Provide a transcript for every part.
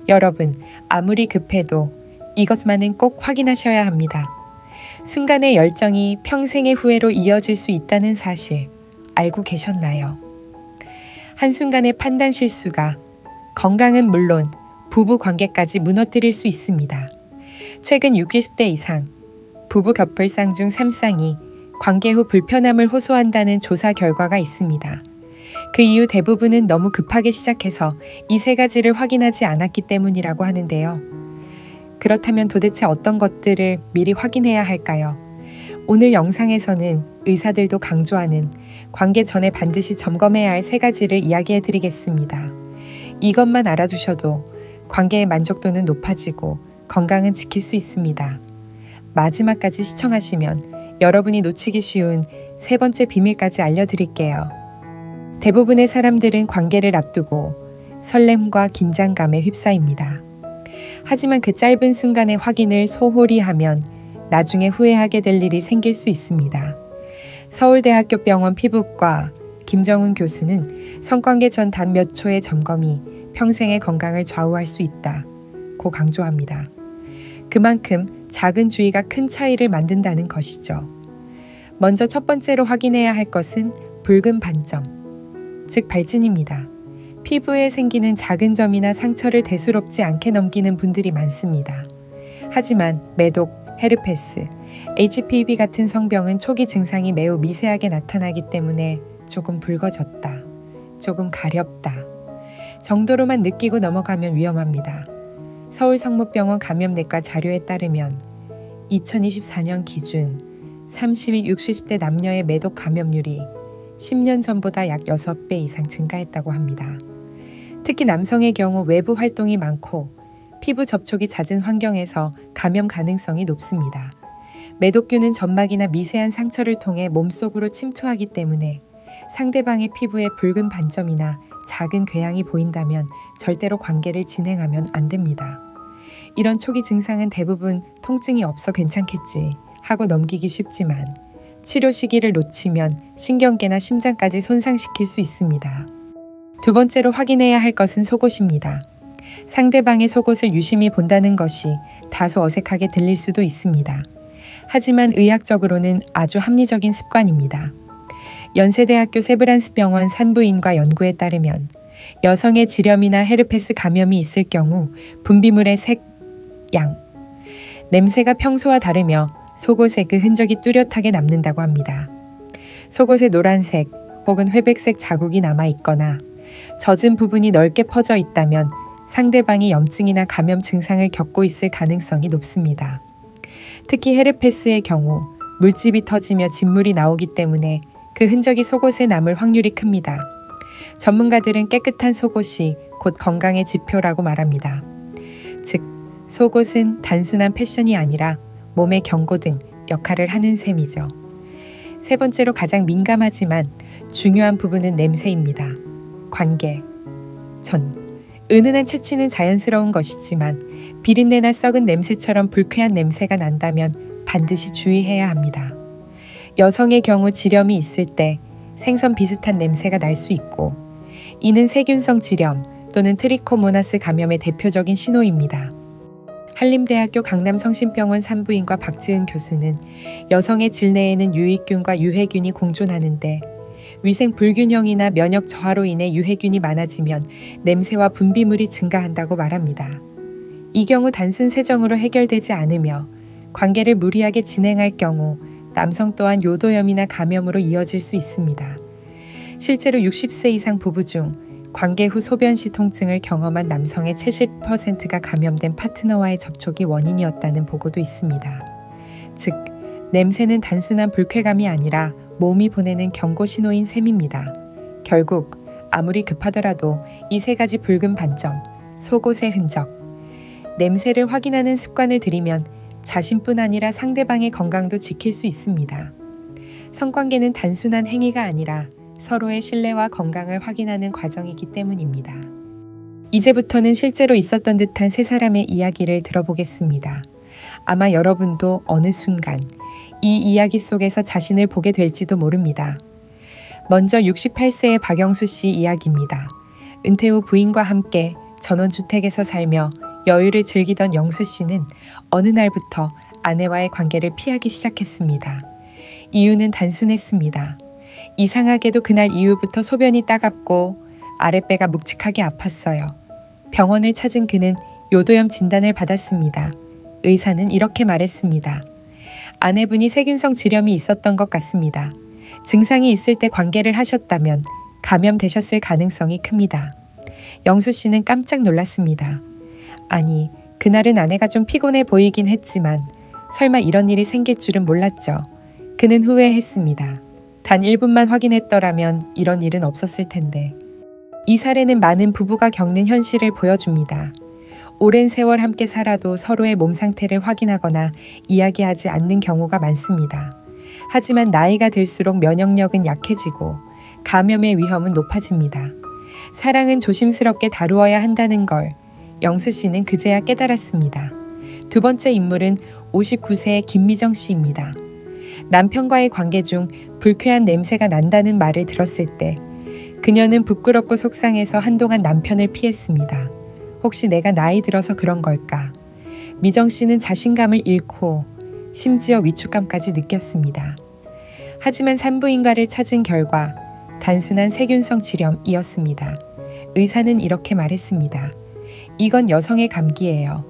여러분, 아무리 급해도 이것만은 꼭 확인하셔야 합니다. 순간의 열정이 평생의 후회로 이어질 수 있다는 사실 알고 계셨나요? 한순간의 판단 실수가 건강은 물론 부부 관계까지 무너뜨릴 수 있습니다. 최근 60대 이상 부부 커플상 중 3쌍이 관계 후 불편함을 호소한다는 조사 결과가 있습니다. 그 이유 대부분은 너무 급하게 시작해서 이 세 가지를 확인하지 않았기 때문이라고 하는데요. 그렇다면 도대체 어떤 것들을 미리 확인해야 할까요? 오늘 영상에서는 의사들도 강조하는 관계 전에 반드시 점검해야 할 세 가지를 이야기해 드리겠습니다. 이것만 알아두셔도 관계의 만족도는 높아지고 건강은 지킬 수 있습니다. 마지막까지 시청하시면 여러분이 놓치기 쉬운 세 번째 비밀까지 알려드릴게요. 대부분의 사람들은 관계를 앞두고 설렘과 긴장감에 휩싸입니다. 하지만 그 짧은 순간의 확인을 소홀히 하면 나중에 후회하게 될 일이 생길 수 있습니다. 서울대학교 병원 피부과 김정은 교수는 성관계 전 단 몇 초의 점검이 평생의 건강을 좌우할 수 있다고 강조합니다. 그만큼 작은 주의가 큰 차이를 만든다는 것이죠. 먼저 첫 번째로 확인해야 할 것은 붉은 반점, 즉 발진입니다. 피부에 생기는 작은 점이나 상처를 대수롭지 않게 넘기는 분들이 많습니다. 하지만 매독, 헤르페스, HPV 같은 성병은 초기 증상이 매우 미세하게 나타나기 때문에 조금 붉어졌다, 조금 가렵다 정도로만 느끼고 넘어가면 위험합니다. 서울성모병원 감염내과 자료에 따르면 2024년 기준 30-60대 남녀의 매독 감염률이 10년 전보다 약 6배 이상 증가했다고 합니다. 특히 남성의 경우 외부 활동이 많고 피부 접촉이 잦은 환경에서 감염 가능성이 높습니다. 매독균은 점막이나 미세한 상처를 통해 몸속으로 침투하기 때문에 상대방의 피부에 붉은 반점이나 작은 궤양이 보인다면 절대로 관계를 진행하면 안 됩니다. 이런 초기 증상은 대부분 통증이 없어 괜찮겠지 하고 넘기기 쉽지만 치료 시기를 놓치면 신경계나 심장까지 손상시킬 수 있습니다. 두 번째로 확인해야 할 것은 속옷입니다. 상대방의 속옷을 유심히 본다는 것이 다소 어색하게 들릴 수도 있습니다. 하지만 의학적으로는 아주 합리적인 습관입니다. 연세대학교 세브란스병원 산부인과 연구에 따르면 여성의 지렴이나 헤르페스 감염이 있을 경우 분비물의 색, 양, 냄새가 평소와 다르며 속옷에 그 흔적이 뚜렷하게 남는다고 합니다. 속옷에 노란색 혹은 회백색 자국이 남아있거나 젖은 부분이 넓게 퍼져 있다면 상대방이 염증이나 감염 증상을 겪고 있을 가능성이 높습니다. 특히 헤르페스의 경우 물집이 터지며 진물이 나오기 때문에 그 흔적이 속옷에 남을 확률이 큽니다. 전문가들은 깨끗한 속옷이 곧 건강의 지표라고 말합니다. 즉, 속옷은 단순한 패션이 아니라 몸의 경고등 역할을 하는 셈이죠. 세 번째로 가장 민감하지만 중요한 부분은 냄새입니다. 관계, 전, 은은한 채취는 자연스러운 것이지만 비린내나 썩은 냄새처럼 불쾌한 냄새가 난다면 반드시 주의해야 합니다. 여성의 경우 지렴이 있을 때 생선 비슷한 냄새가 날 수 있고 이는 세균성 지렴 또는 트리코모나스 감염의 대표적인 신호입니다. 한림대학교 강남성심병원 산부인과 박지은 교수는 여성의 질내에는 유익균과 유해균이 공존하는데 위생 불균형이나 면역 저하로 인해 유해균이 많아지면 냄새와 분비물이 증가한다고 말합니다. 이 경우 단순 세정으로 해결되지 않으며 관계를 무리하게 진행할 경우 남성 또한 요도염이나 감염으로 이어질 수 있습니다. 실제로 60세 이상 부부 중 관계 후 소변 시 통증을 경험한 남성의 70%가 감염된 파트너와의 접촉이 원인이었다는 보고도 있습니다. 즉, 냄새는 단순한 불쾌감이 아니라 몸이 보내는 경고 신호인 셈입니다. 결국 아무리 급하더라도 이 세 가지 붉은 반점, 속옷의 흔적, 냄새를 확인하는 습관을 들이면 자신뿐 아니라 상대방의 건강도 지킬 수 있습니다. 성관계는 단순한 행위가 아니라 서로의 신뢰와 건강을 확인하는 과정이기 때문입니다. 이제부터는 실제로 있었던 듯한 세 사람의 이야기를 들어보겠습니다. 아마 여러분도 어느 순간 이 이야기 속에서 자신을 보게 될지도 모릅니다. 먼저 68세의 박영수 씨 이야기입니다. 은퇴 후 부인과 함께 전원주택에서 살며 여유를 즐기던 영수 씨는 어느 날부터 아내와의 관계를 피하기 시작했습니다. 이유는 단순했습니다. 이상하게도 그날 이후부터 소변이 따갑고 아랫배가 묵직하게 아팠어요. 병원을 찾은 그는 요도염 진단을 받았습니다. 의사는 이렇게 말했습니다. 아내분이 세균성 질염이 있었던 것 같습니다. 증상이 있을 때 관계를 하셨다면 감염되셨을 가능성이 큽니다. 영수 씨는 깜짝 놀랐습니다. 아니, 그날은 아내가 좀 피곤해 보이긴 했지만 설마 이런 일이 생길 줄은 몰랐죠. 그는 후회했습니다. 단 1분만 확인했더라면 이런 일은 없었을 텐데. 이 사례는 많은 부부가 겪는 현실을 보여줍니다. 오랜 세월 함께 살아도 서로의 몸 상태를 확인하거나 이야기하지 않는 경우가 많습니다. 하지만 나이가 들수록 면역력은 약해지고 감염의 위험은 높아집니다. 사랑은 조심스럽게 다루어야 한다는 걸 영수 씨는 그제야 깨달았습니다. 두 번째 인물은 59세의 김미정 씨입니다. 남편과의 관계 중 불쾌한 냄새가 난다는 말을 들었을 때 그녀는 부끄럽고 속상해서 한동안 남편을 피했습니다. 혹시 내가 나이 들어서 그런 걸까? 미정 씨는 자신감을 잃고 심지어 위축감까지 느꼈습니다. 하지만 산부인과를 찾은 결과 단순한 세균성 질염이었습니다. 의사는 이렇게 말했습니다. 이건 여성의 감기예요.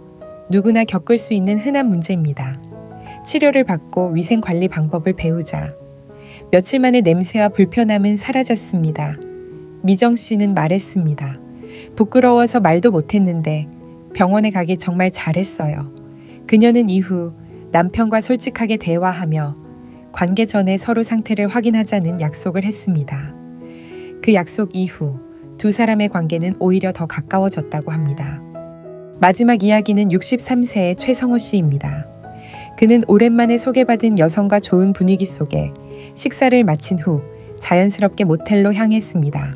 누구나 겪을 수 있는 흔한 문제입니다. 치료를 받고 위생관리 방법을 배우자. 며칠 만에 냄새와 불편함은 사라졌습니다. 미정 씨는 말했습니다. 부끄러워서 말도 못했는데 병원에 가길 정말 잘했어요. 그녀는 이후 남편과 솔직하게 대화하며 관계 전에 서로 상태를 확인하자는 약속을 했습니다. 그 약속 이후 두 사람의 관계는 오히려 더 가까워졌다고 합니다. 마지막 이야기는 63세의 최성호 씨입니다. 그는 오랜만에 소개받은 여성과 좋은 분위기 속에 식사를 마친 후 자연스럽게 모텔로 향했습니다.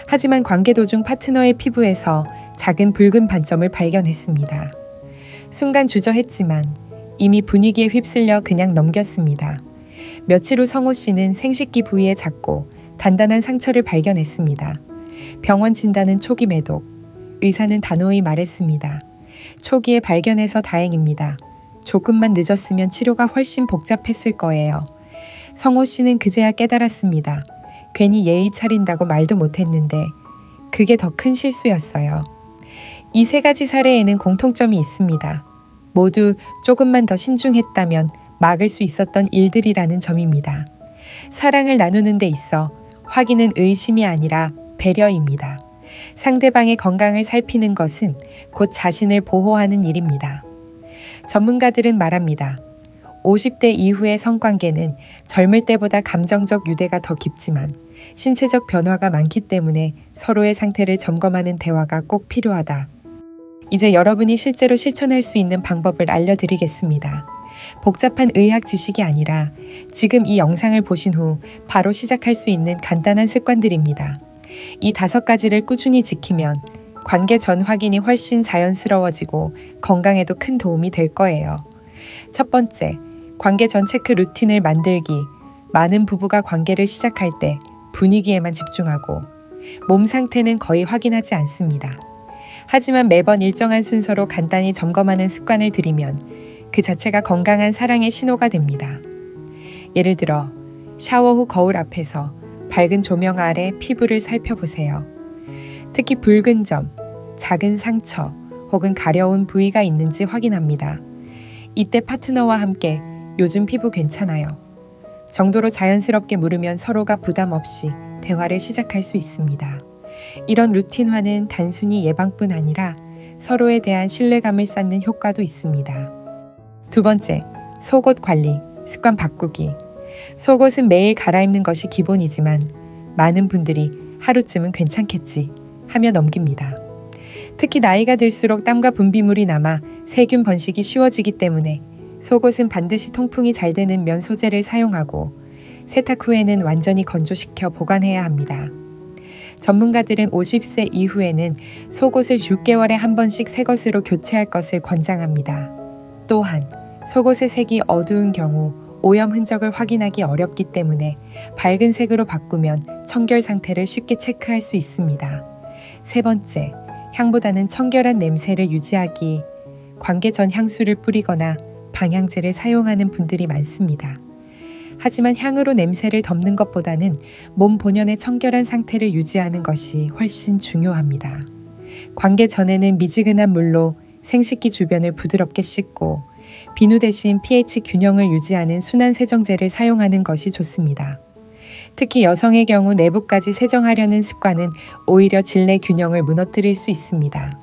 하지만 관계 도중 파트너의 피부에서 작은 붉은 반점을 발견했습니다. 순간 주저했지만 이미 분위기에 휩쓸려 그냥 넘겼습니다. 며칠 후 성호 씨는 생식기 부위에 작고 단단한 상처를 발견했습니다. 병원 진단은 초기 매독. 의사는 단호히 말했습니다. 초기에 발견해서 다행입니다. 조금만 늦었으면 치료가 훨씬 복잡했을 거예요. 성호 씨는 그제야 깨달았습니다. 괜히 예의 차린다고 말도 못했는데 그게 더 큰 실수였어요. 이 세 가지 사례에는 공통점이 있습니다. 모두 조금만 더 신중했다면 막을 수 있었던 일들이라는 점입니다. 사랑을 나누는 데 있어 확인은 의심이 아니라 배려입니다. 상대방의 건강을 살피는 것은 곧 자신을 보호하는 일입니다. 전문가들은 말합니다. 50대 이후의 성관계는 젊을 때보다 감정적 유대가 더 깊지만 신체적 변화가 많기 때문에 서로의 상태를 점검하는 대화가 꼭 필요하다. 이제 여러분이 실제로 실천할 수 있는 방법을 알려드리겠습니다. 복잡한 의학 지식이 아니라 지금 이 영상을 보신 후 바로 시작할 수 있는 간단한 습관들입니다. 이 5가지를 꾸준히 지키면 관계 전 확인이 훨씬 자연스러워지고 건강에도 큰 도움이 될 거예요. 첫 번째, 관계 전 체크 루틴을 만들기. 많은 부부가 관계를 시작할 때 분위기에만 집중하고 몸 상태는 거의 확인하지 않습니다. 하지만 매번 일정한 순서로 간단히 점검하는 습관을 들이면 그 자체가 건강한 사랑의 신호가 됩니다. 예를 들어 샤워 후 거울 앞에서 밝은 조명 아래 피부를 살펴보세요. 특히 붉은 점, 작은 상처 혹은 가려운 부위가 있는지 확인합니다. 이때 파트너와 함께 요즘 피부 괜찮아요. 정도로 자연스럽게 물으면 서로가 부담 없이 대화를 시작할 수 있습니다. 이런 루틴화는 단순히 예방뿐 아니라 서로에 대한 신뢰감을 쌓는 효과도 있습니다. 두 번째, 속옷 관리, 습관 바꾸기. 속옷은 매일 갈아입는 것이 기본이지만 많은 분들이 하루쯤은 괜찮겠지 하며 넘깁니다. 특히 나이가 들수록 땀과 분비물이 남아 세균 번식이 쉬워지기 때문에 속옷은 반드시 통풍이 잘 되는 면 소재를 사용하고 세탁 후에는 완전히 건조시켜 보관해야 합니다. 전문가들은 50세 이후에는 속옷을 6개월에 한 번씩 새 것으로 교체할 것을 권장합니다. 또한 속옷의 색이 어두운 경우 오염 흔적을 확인하기 어렵기 때문에 밝은 색으로 바꾸면 청결 상태를 쉽게 체크할 수 있습니다. 세 번째, 향보다는 청결한 냄새를 유지하기 관계 전 향수를 뿌리거나 방향제를 사용하는 분들이 많습니다. 하지만 향으로 냄새를 덮는 것보다는 몸 본연의 청결한 상태를 유지하는 것이 훨씬 중요합니다. 관계 전에는 미지근한 물로 생식기 주변을 부드럽게 씻고 비누 대신 pH 균형을 유지하는 순한 세정제를 사용하는 것이 좋습니다. 특히 여성의 경우 내부까지 세정하려는 습관은 오히려 질내 균형을 무너뜨릴 수 있습니다.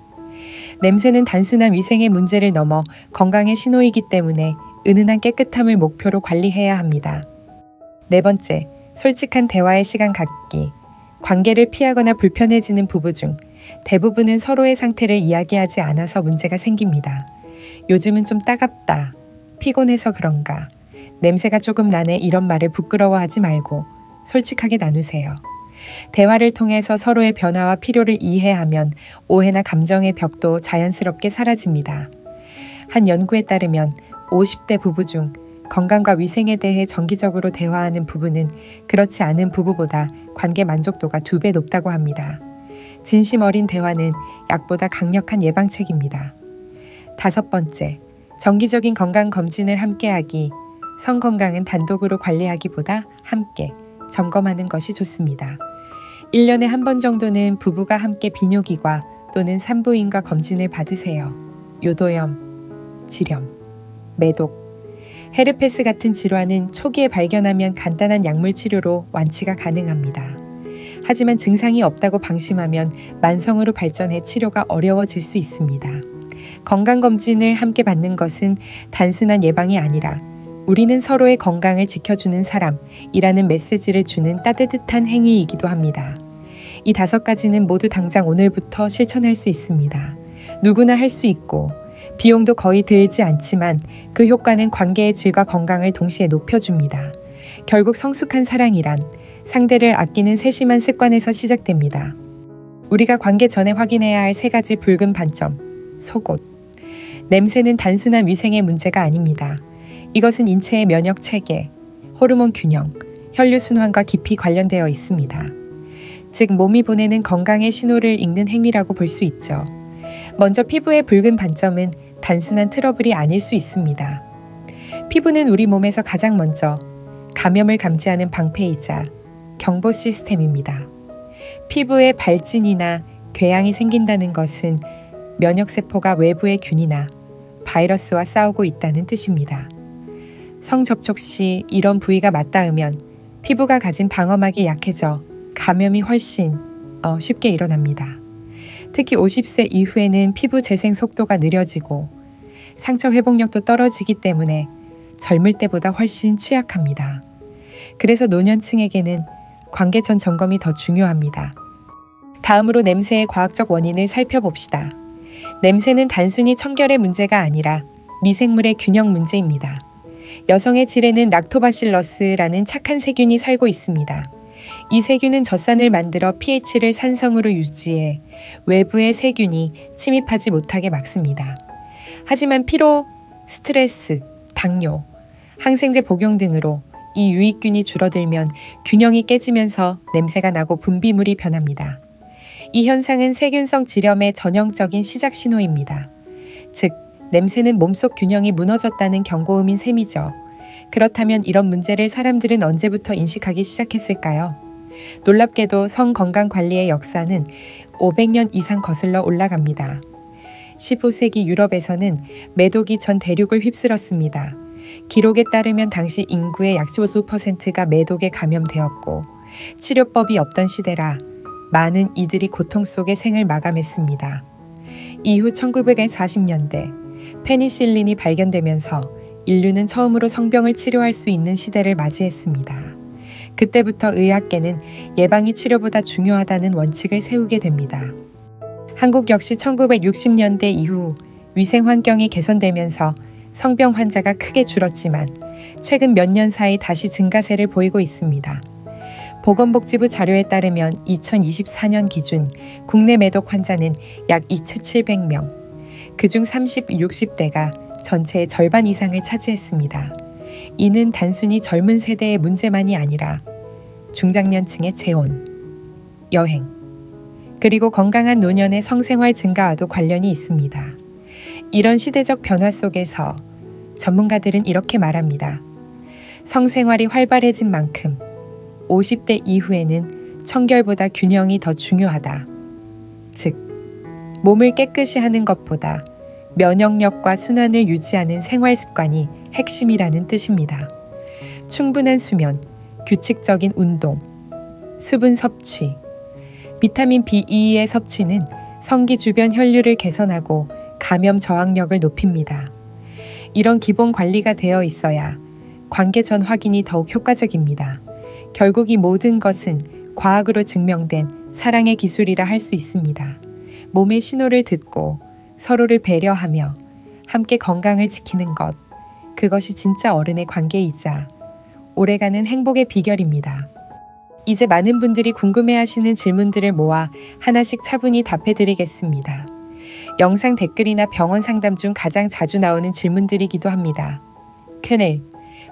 냄새는 단순한 위생의 문제를 넘어 건강의 신호이기 때문에 은은한 깨끗함을 목표로 관리해야 합니다. 네 번째, 솔직한 대화의 시간 갖기. 관계를 피하거나 불편해지는 부부 중 대부분은 서로의 상태를 이야기하지 않아서 문제가 생깁니다. 요즘은 좀 따갑다. 피곤해서 그런가. 냄새가 조금 나네. 이런 말을 부끄러워하지 말고 솔직하게 나누세요. 대화를 통해서 서로의 변화와 필요를 이해하면 오해나 감정의 벽도 자연스럽게 사라집니다. 한 연구에 따르면 50대 부부 중 건강과 위생에 대해 정기적으로 대화하는 부부는 그렇지 않은 부부보다 관계 만족도가 2배 높다고 합니다. 진심 어린 대화는 약보다 강력한 예방책입니다. 다섯 번째, 정기적인 건강검진을 함께하기. 성건강은 단독으로 관리하기보다 함께 점검하는 것이 좋습니다. 1년에 한 번 정도는 부부가 함께 비뇨기과 또는 산부인과 검진을 받으세요. 요도염, 지렴, 매독, 헤르페스 같은 질환은 초기에 발견하면 간단한 약물 치료로 완치가 가능합니다. 하지만 증상이 없다고 방심하면 만성으로 발전해 치료가 어려워질 수 있습니다. 건강검진을 함께 받는 것은 단순한 예방이 아니라 우리는 서로의 건강을 지켜주는 사람이라는 메시지를 주는 따뜻한 행위이기도 합니다. 이 5가지는 모두 당장 오늘부터 실천할 수 있습니다. 누구나 할 수 있고 비용도 거의 들지 않지만 그 효과는 관계의 질과 건강을 동시에 높여줍니다. 결국 성숙한 사랑이란 상대를 아끼는 세심한 습관에서 시작됩니다. 우리가 관계 전에 확인해야 할 3가지 붉은 반점. 속옷. 냄새는 단순한 위생의 문제가 아닙니다. 이것은 인체의 면역 체계, 호르몬 균형, 혈류순환과 깊이 관련되어 있습니다. 즉 몸이 보내는 건강의 신호를 읽는 행위라고 볼 수 있죠. 먼저 피부의 붉은 반점은 단순한 트러블이 아닐 수 있습니다. 피부는 우리 몸에서 가장 먼저 감염을 감지하는 방패이자 경보 시스템입니다. 피부에 발진이나 궤양이 생긴다는 것은 면역세포가 외부의 균이나 바이러스와 싸우고 있다는 뜻입니다. 성접촉 시 이런 부위가 맞닿으면 피부가 가진 방어막이 약해져 감염이 훨씬 쉽게 일어납니다. 특히 50세 이후에는 피부 재생 속도가 느려지고 상처 회복력도 떨어지기 때문에 젊을 때보다 훨씬 취약합니다. 그래서 노년층에게는 관계 전 점검이 더 중요합니다. 다음으로 냄새의 과학적 원인을 살펴봅시다. 냄새는 단순히 청결의 문제가 아니라 미생물의 균형 문제입니다. 여성의 질에는 락토바실러스라는 착한 세균이 살고 있습니다. 이 세균은 젖산을 만들어 pH를 산성으로 유지해 외부의 세균이 침입하지 못하게 막습니다. 하지만 피로, 스트레스, 당뇨, 항생제 복용 등으로 이 유익균이 줄어들면 균형이 깨지면서 냄새가 나고 분비물이 변합니다. 이 현상은 세균성 질염의 전형적인 시작 신호입니다. 즉, 냄새는 몸속 균형이 무너졌다는 경고음인 셈이죠. 그렇다면 이런 문제를 사람들은 언제부터 인식하기 시작했을까요? 놀랍게도 성건강관리의 역사는 500년 이상 거슬러 올라갑니다. 15세기 유럽에서는 매독이 전 대륙을 휩쓸었습니다. 기록에 따르면 당시 인구의 약 15%가 매독에 감염되었고 치료법이 없던 시대라 많은 이들이 고통 속에 생을 마감했습니다. 이후 1940년대 페니실린이 발견되면서 인류는 처음으로 성병을 치료할 수 있는 시대를 맞이했습니다. 그때부터 의학계는 예방이 치료보다 중요하다는 원칙을 세우게 됩니다. 한국 역시 1960년대 이후 위생 환경이 개선되면서 성병 환자가 크게 줄었지만 최근 몇 년 사이 다시 증가세를 보이고 있습니다. 보건복지부 자료에 따르면 2024년 기준 국내 매독 환자는 약 2,700명, 그중 30, 60대가 전체의 절반 이상을 차지했습니다. 이는 단순히 젊은 세대의 문제만이 아니라 중장년층의 재혼, 여행, 그리고 건강한 노년의 성생활 증가와도 관련이 있습니다. 이런 시대적 변화 속에서 전문가들은 이렇게 말합니다. 성생활이 활발해진 만큼 50대 이후에는 청결보다 균형이 더 중요하다. 즉, 몸을 깨끗이 하는 것보다 면역력과 순환을 유지하는 생활 습관이 핵심이라는 뜻입니다. 충분한 수면, 규칙적인 운동, 수분 섭취, 비타민 B2의 섭취는 성기 주변 혈류를 개선하고 감염 저항력을 높입니다. 이런 기본 관리가 되어 있어야 관계 전 확인이 더욱 효과적입니다. 결국 이 모든 것은 과학으로 증명된 사랑의 기술이라 할 수 있습니다. 몸의 신호를 듣고 서로를 배려하며 함께 건강을 지키는 것, 그것이 진짜 어른의 관계이자 오래가는 행복의 비결입니다. 이제 많은 분들이 궁금해하시는 질문들을 모아 하나씩 차분히 답해드리겠습니다. 영상 댓글이나 병원 상담 중 가장 자주 나오는 질문들이기도 합니다. Q&A.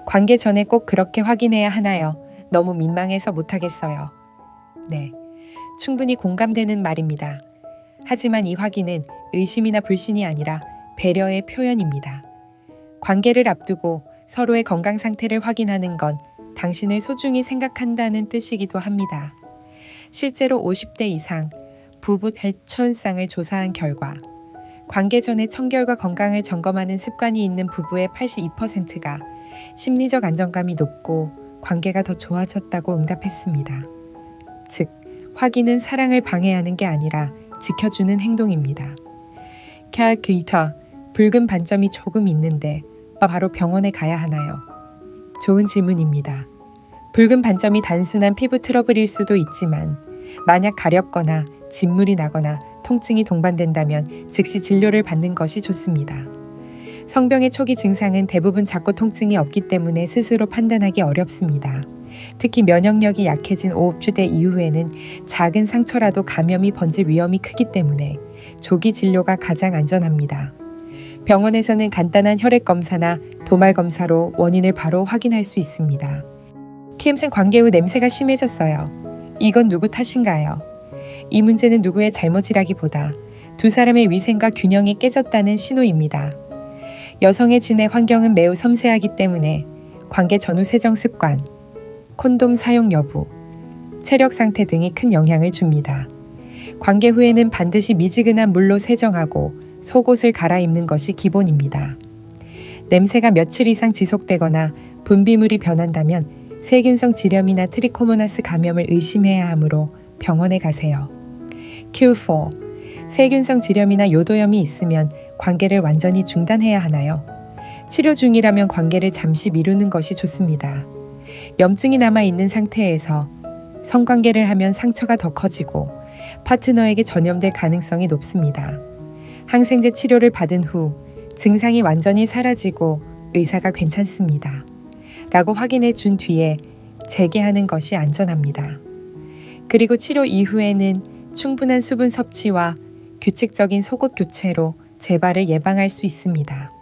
관계 전에 꼭 그렇게 확인해야 하나요? 너무 민망해서 못하겠어요. 네, 충분히 공감되는 말입니다. 하지만 이 확인은 의심이나 불신이 아니라 배려의 표현입니다. 관계를 앞두고 서로의 건강 상태를 확인하는 건 당신을 소중히 생각한다는 뜻이기도 합니다. 실제로 50대 이상 부부 혈천상을 조사한 결과 관계 전에 청결과 건강을 점검하는 습관이 있는 부부의 82%가 심리적 안정감이 높고 관계가 더 좋아졌다고 응답했습니다. 즉, 확인은 사랑을 방해하는 게 아니라 지켜주는 행동입니다. 캬, 붉은 반점이 조금 있는데 바로 병원에 가야 하나요? 좋은 질문입니다. 붉은 반점이 단순한 피부 트러블일 수도 있지만 만약 가렵거나 진물이 나거나 통증이 동반된다면 즉시 진료를 받는 것이 좋습니다. 성병의 초기 증상은 대부분 작고 통증이 없기 때문에 스스로 판단하기 어렵습니다. 특히 면역력이 약해진 50대 이후에는 작은 상처라도 감염이 번질 위험이 크기 때문에 조기 진료가 가장 안전합니다. 병원에서는 간단한 혈액 검사나 도말 검사로 원인을 바로 확인할 수 있습니다. 키엠슨 관계 후 냄새가 심해졌어요. 이건 누구 탓인가요? 이 문제는 누구의 잘못이라기보다 두 사람의 위생과 균형이 깨졌다는 신호입니다. 여성의 지내 환경은 매우 섬세하기 때문에 관계 전후 세정 습관, 콘돔 사용 여부, 체력 상태 등이 큰 영향을 줍니다. 관계 후에는 반드시 미지근한 물로 세정하고 속옷을 갈아입는 것이 기본입니다. 냄새가 며칠 이상 지속되거나 분비물이 변한다면 세균성 질염이나 트리코모나스 감염을 의심해야 하므로 병원에 가세요. Q4. 세균성 질염이나 요도염이 있으면 관계를 완전히 중단해야 하나요? 치료 중이라면 관계를 잠시 미루는 것이 좋습니다. 염증이 남아있는 상태에서 성관계를 하면 상처가 더 커지고 파트너에게 전염될 가능성이 높습니다. 항생제 치료를 받은 후 증상이 완전히 사라지고 의사가 괜찮습니다. 라고 확인해 준 뒤에 재개하는 것이 안전합니다. 그리고 치료 이후에는 충분한 수분 섭취와 규칙적인 속옷 교체로 재발을 예방할 수 있습니다.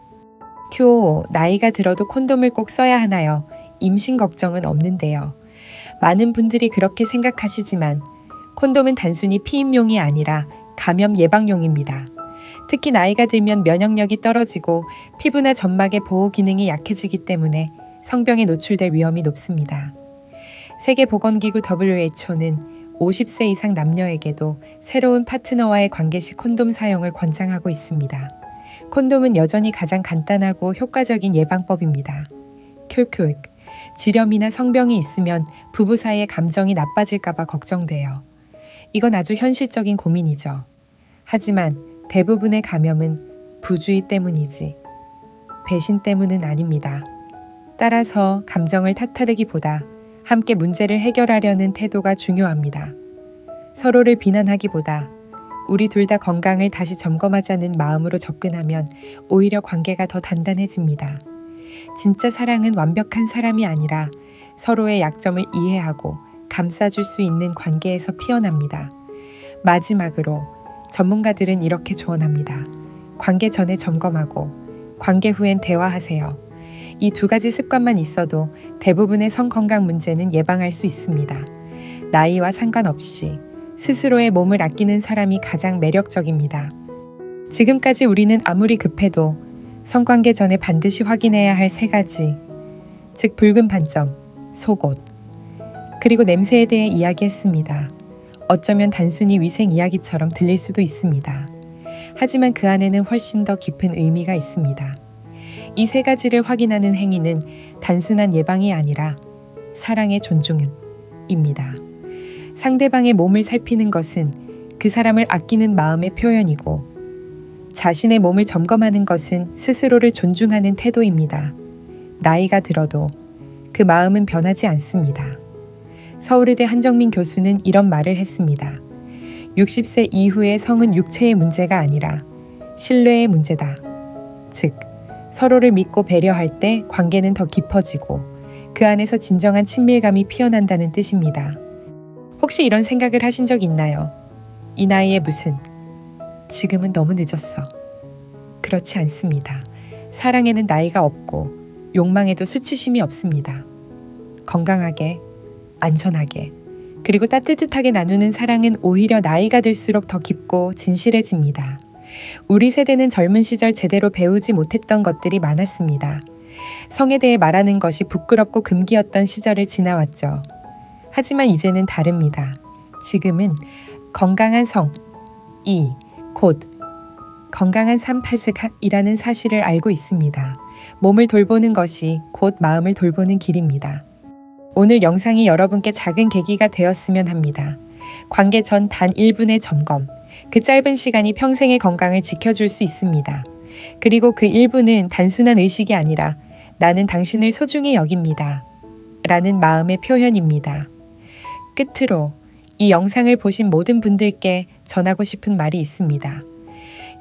Q5. 나이가 들어도 콘돔을 꼭 써야 하나요? 임신 걱정은 없는데요. 많은 분들이 그렇게 생각하시지만 콘돔은 단순히 피임용이 아니라 감염 예방용입니다. 특히 나이가 들면 면역력이 떨어지고 피부나 점막의 보호 기능이 약해지기 때문에 성병에 노출될 위험이 높습니다. 세계보건기구 WHO는 50세 이상 남녀에게도 새로운 파트너와의 관계 시 콘돔 사용을 권장하고 있습니다. 콘돔은 여전히 가장 간단하고 효과적인 예방법입니다. 큐큐익. 질염이나 성병이 있으면 부부 사이의 감정이 나빠질까봐 걱정돼요. 이건 아주 현실적인 고민이죠. 하지만 대부분의 감염은 부주의 때문이지 배신 때문은 아닙니다. 따라서 감정을 탓하기보다 함께 문제를 해결하려는 태도가 중요합니다. 서로를 비난하기보다 우리 둘 다 건강을 다시 점검하자는 마음으로 접근하면 오히려 관계가 더 단단해집니다. 진짜 사랑은 완벽한 사람이 아니라 서로의 약점을 이해하고 감싸줄 수 있는 관계에서 피어납니다. 마지막으로 전문가들은 이렇게 조언합니다. 관계 전에 점검하고 관계 후엔 대화하세요. 이 두 가지 습관만 있어도 대부분의 성건강 문제는 예방할 수 있습니다. 나이와 상관없이 스스로의 몸을 아끼는 사람이 가장 매력적입니다. 지금까지 우리는 아무리 급해도 성관계 전에 반드시 확인해야 할 3가지, 즉 붉은 반점, 속옷, 그리고 냄새에 대해 이야기했습니다. 어쩌면 단순히 위생 이야기처럼 들릴 수도 있습니다. 하지만 그 안에는 훨씬 더 깊은 의미가 있습니다. 이 3가지를 확인하는 행위는 단순한 예방이 아니라 사랑의 존중입니다. 상대방의 몸을 살피는 것은 그 사람을 아끼는 마음의 표현이고, 자신의 몸을 점검하는 것은 스스로를 존중하는 태도입니다. 나이가 들어도 그 마음은 변하지 않습니다. 서울의대 한정민 교수는 이런 말을 했습니다. 60세 이후의 성은 육체의 문제가 아니라 신뢰의 문제다. 즉, 서로를 믿고 배려할 때 관계는 더 깊어지고 그 안에서 진정한 친밀감이 피어난다는 뜻입니다. 혹시 이런 생각을 하신 적 있나요? 이 나이에 무슨, 지금은 너무 늦었어. 그렇지 않습니다. 사랑에는 나이가 없고 욕망에도 수치심이 없습니다. 건강하게, 안전하게, 그리고 따뜻하게 나누는 사랑은 오히려 나이가 들수록 더 깊고 진실해집니다. 우리 세대는 젊은 시절 제대로 배우지 못했던 것들이 많았습니다. 성에 대해 말하는 것이 부끄럽고 금기였던 시절을 지나왔죠. 하지만 이제는 다릅니다. 지금은 건강한 성이 곧 건강한 삶 파스이라는 사실을 알고 있습니다. 몸을 돌보는 것이 곧 마음을 돌보는 길입니다. 오늘 영상이 여러분께 작은 계기가 되었으면 합니다. 관계 전 단 1분의 점검. 그 짧은 시간이 평생의 건강을 지켜줄 수 있습니다. 그리고 그 1분은 단순한 의식이 아니라 나는 당신을 소중히 여깁니다. 라는 마음의 표현입니다. 끝으로 이 영상을 보신 모든 분들께 전하고 싶은 말이 있습니다.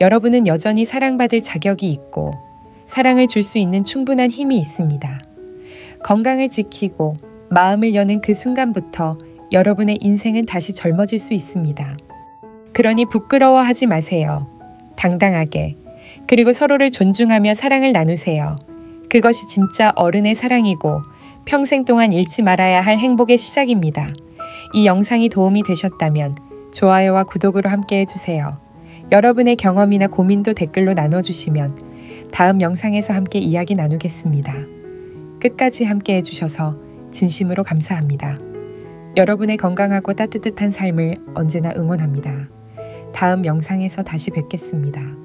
여러분은 여전히 사랑받을 자격이 있고 사랑을 줄 수 있는 충분한 힘이 있습니다. 건강을 지키고 마음을 여는 그 순간부터 여러분의 인생은 다시 젊어질 수 있습니다. 그러니 부끄러워하지 마세요. 당당하게, 그리고 서로를 존중하며 사랑을 나누세요. 그것이 진짜 어른의 사랑이고 평생 동안 잃지 말아야 할 행복의 시작입니다. 이 영상이 도움이 되셨다면 좋아요와 구독으로 함께 해주세요. 여러분의 경험이나 고민도 댓글로 나눠주시면 다음 영상에서 함께 이야기 나누겠습니다. 끝까지 함께 해주셔서 진심으로 감사합니다. 여러분의 건강하고 따뜻한 삶을 언제나 응원합니다. 다음 영상에서 다시 뵙겠습니다.